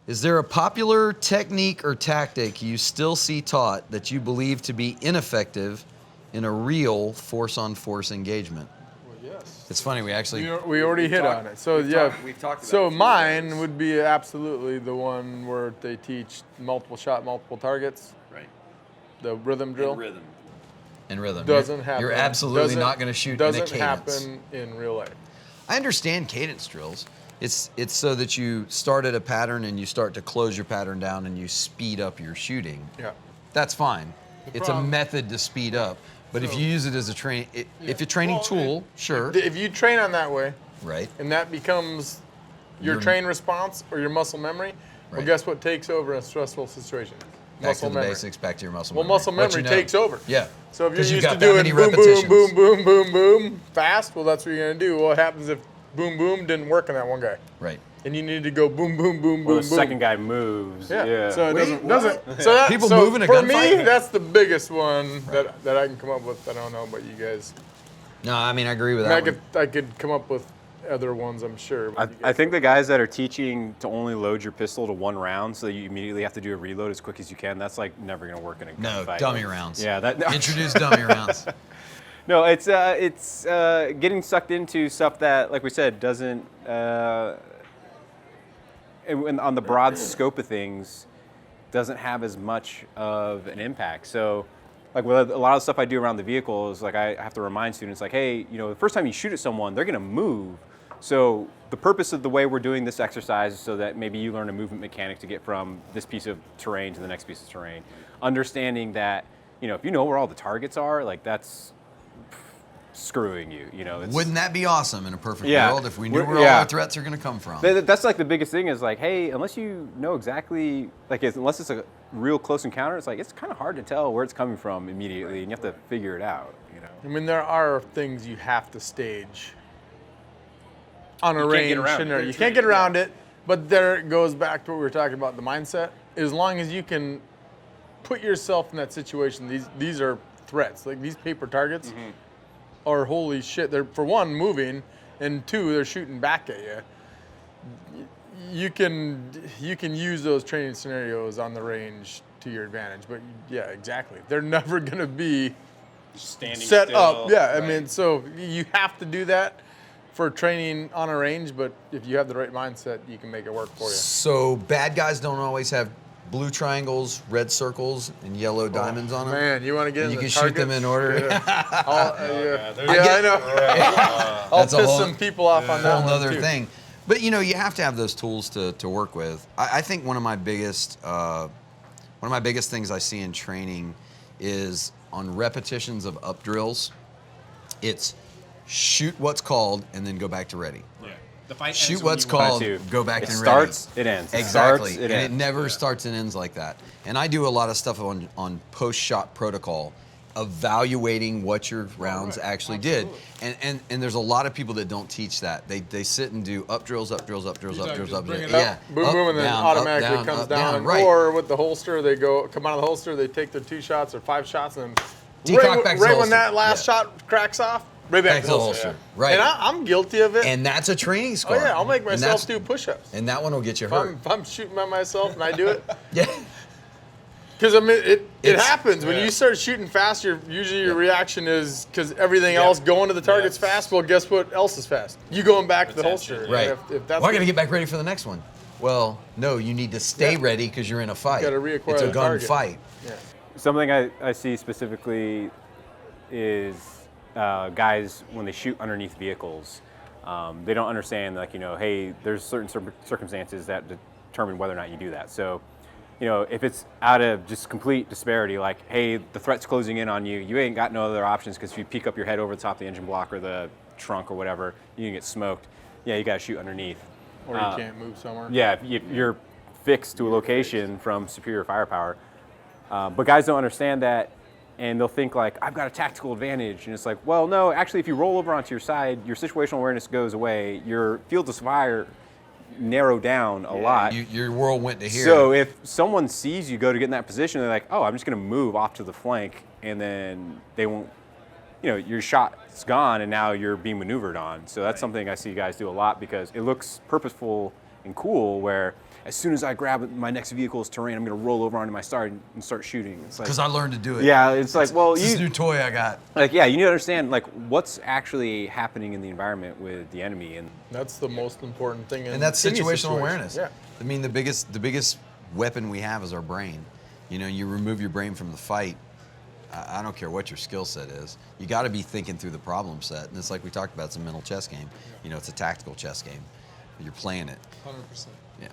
Is there a popular technique or tactic you still see taught that you believe to be ineffective in a real force-on-force engagement? Well, yes. It's funny, we already hit on it. So we've talked about so a few mine ways. would be absolutely the one where they teach multiple shot, multiple targets. Right. The rhythm drill. In rhythm. Doesn't happen. You're absolutely not going to shoot in a cadence. Doesn't happen in real life. I understand cadence drills. It's so that you start at a pattern and you start to close your pattern down and you speed up your shooting. Yeah. That's fine. It's a method to speed up. But if you use it as a training, if you're training tool, sure. If you train on that way, right, and that becomes your train response or your muscle memory, well, Right. guess what takes over in a stressful situation? Back to the basics, back to your muscle Well, memory. muscle memory takes over. Yeah. So if you're 'Cause you've used to got that doing many boom, boom, repetitions. boom, boom, boom, boom, fast, well, that's what you're gonna do. What happens if boom, boom didn't work on that one guy? Right. And you need to go boom, boom, boom, Well, boom, the boom. second guy moves. Yeah. So it Wait, doesn't. So that, People so move in a for gunfight? me, that's the biggest one that I can come up with. I don't know about you guys. No, I mean, I agree with I that mean, I could come up with other ones, I'm sure. I think the guys that are teaching to only load your pistol to one round so that you immediately have to do a reload as quick as you can, that's like never going to work in a No, gunfight. dummy rounds. Yeah, that Introduce dummy rounds. No, it's getting sucked into stuff that, like we said, doesn't on the broad scope of things doesn't have as much of an impact. So, like with a lot of the stuff I do around the vehicle is like I have to remind students like, hey, you know, the first time you shoot at someone, they're going to move. So the purpose of the way we're doing this exercise is so that maybe you learn a movement mechanic to get from this piece of terrain to the next piece of terrain. Understanding that, you know, if you know where all the targets are, like that's screwing you, you know. Wouldn't that be awesome in a perfect Yeah. world if we knew where all our threats are going to come from? That's like the biggest thing is like, hey, unless you know exactly, like unless it's a real close encounter, it's like it's kind of hard to tell where it's coming from immediately, and you have to figure it out, you know. I mean, there are things you have to stage on a range scenario. You can't get around it, but there it goes back to what we were talking about, the mindset. As long as you can put yourself in that situation, these are threats. Like these paper targets are holy shit. They're, for one, moving, and two, they're shooting back at you. You can use those training scenarios on the range to your advantage, but yeah, exactly. They're never gonna be standing set still, up. Yeah, right. I mean, so you have to do that for training on a range, but if you have the right mindset, you can make it work for you. So bad guys don't always have blue triangles, red circles, and yellow diamonds on them. Man, you want to get And in you the can shoot them in order. I know. I'll That's a piss whole- some people off on that whole one other too. thing. But you know, you have to have those tools to work with. I think one of my biggest things I see in training is on repetitions of up drills. It's shoot what's called and then go back to ready. Yeah. The fight Shoot ends when what's you called, to. go back It and starts, ready. it ends. It Exactly, starts, it and ends. it never starts and ends like that. And I do a lot of stuff on post-shot protocol, evaluating what your rounds actually did. And there's a lot of people that don't teach that. They sit and do up drills, up drills, up drills, up drills, up Bring drills. it up, Yeah, boom, up, boom, and then down, automatically up, comes up, down. Right. Or with the holster, they come out of the holster, they take their 2 shots or 5 shots, and Decock back to the right when holster. that last Yeah. shot cracks off, right back to the holster. Yeah. Right. And I'm guilty of it. And that's a training Oh score. yeah, I'll make And myself that's- do push-ups. And that one will get you If hurt. I'm shooting by myself and I do it, Yeah. because I mean it It's- happens when you start shooting fast. Usually your reaction is because everything else going to the target's fast. Well, guess what else is fast? You going back to the holster. Right. And if that's Well, I got to get back ready for the next one. Well, no, you need to stay Yeah. ready because you're in a fight. gotta reacquire it's a the gun target. fight. Yeah. Something I see specifically is guys when they shoot underneath vehicles, they don't understand, like, you know, hey, there's certain circumstances that determine whether or not you do that. So, you know, if it's out of just complete disparity, like, hey, the threat's closing in on you, you ain't got no other options because if you peek up your head over the top of the engine block or the trunk or whatever, you can get smoked. Yeah, you got to shoot underneath. Or you can't move somewhere. Yeah, you're fixed to a location from superior firepower. But guys don't understand that, and they'll think like, I've got a tactical advantage. And it's like, well, no, actually, if you roll over onto your side, your situational awareness goes away. Your field of fire narrow down a lot. Your world went to here. So if someone sees you go to get in that position, they're like, oh, I'm just going to move off to the flank, and then they won't, you know, your shot's gone, and now you're being maneuvered on. So that's something I see guys do a lot because it looks purposeful and cool, where as soon as I grab my next vehicle's terrain, I'm going to roll over onto my star and start shooting. It's like, Because I learned to do it. yeah, it's like, well, It's this new toy I got. like, yeah, you need to understand like what's actually happening in the environment with the enemy, and That's the most important thing. And that's any situational situation. awareness. Yeah. I mean, the biggest weapon we have is our brain. You know, you remove your brain from the fight. I don't care what your skill set is. You got to be thinking through the problem set. And it's like we talked about, it's a mental chess game. You know, it's a tactical chess game. You're playing it. 100%. Yeah.